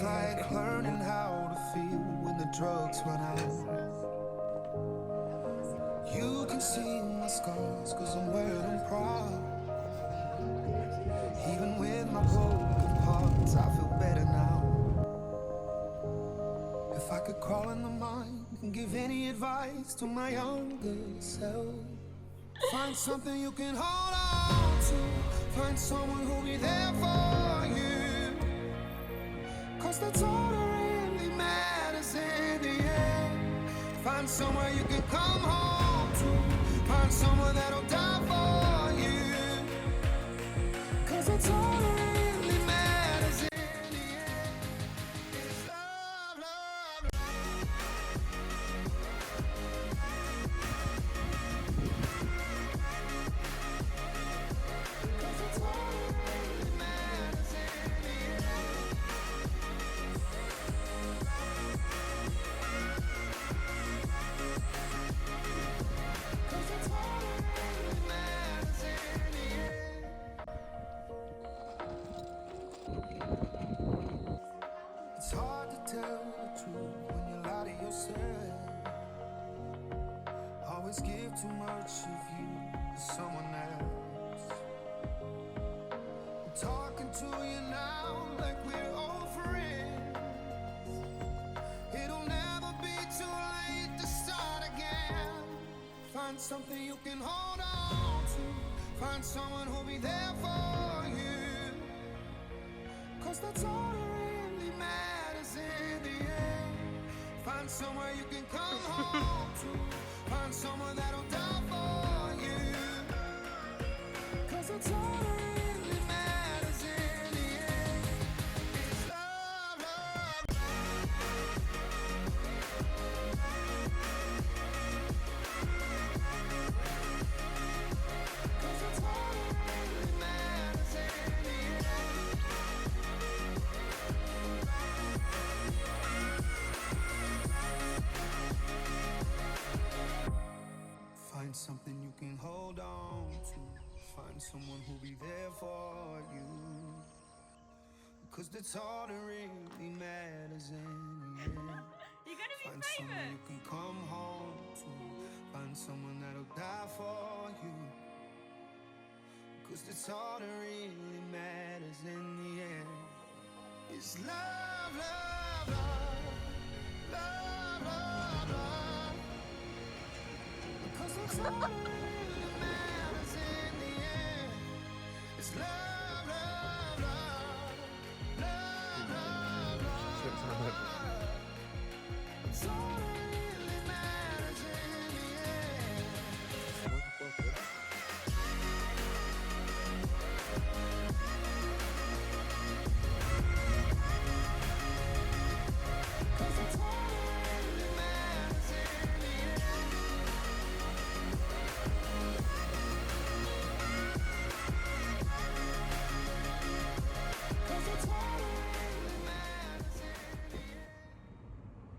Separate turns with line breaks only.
like learning how to feel when the drugs run out. You can see my scars, cause I'm wearing them proud. Even with my broken parts, I feel better now. If I could crawl in the mind and give any advice to my younger self, find something you can hold on to. Find someone who'll be there for you. Cause that's all that really matters in the end. Find somewhere you can come home to. Find someone that'll die for you. Cause that's all that really matters in the end. It's love, love, love. Cause it's all that really matters in the end. Cause it's all that really matters in the end. It's hard to tell the truth when you lie to yourself. Always give too much of you to someone else. I'm talking to you now like we're old friends. It'll never be too late to start again. Find something you can hold on to. Find someone who'll be there for you. Cause that's all that really matters in the end. Find somewhere you can come home to. Find someone that'll die for you. Cause that's all that really matters in the end. It's love, love. Cause that's all that really matters in the end. Find something you can hold on to. Find someone who'll be there for you. Cause that's all that really matters in the end.
You're gonna be
Find someone
famous.
you can come home to. Find someone that'll die for you. Cause that's all that really matters in the end. It's love, love, love. Love, love, love. Cause that's all that really matters in the end. It's love.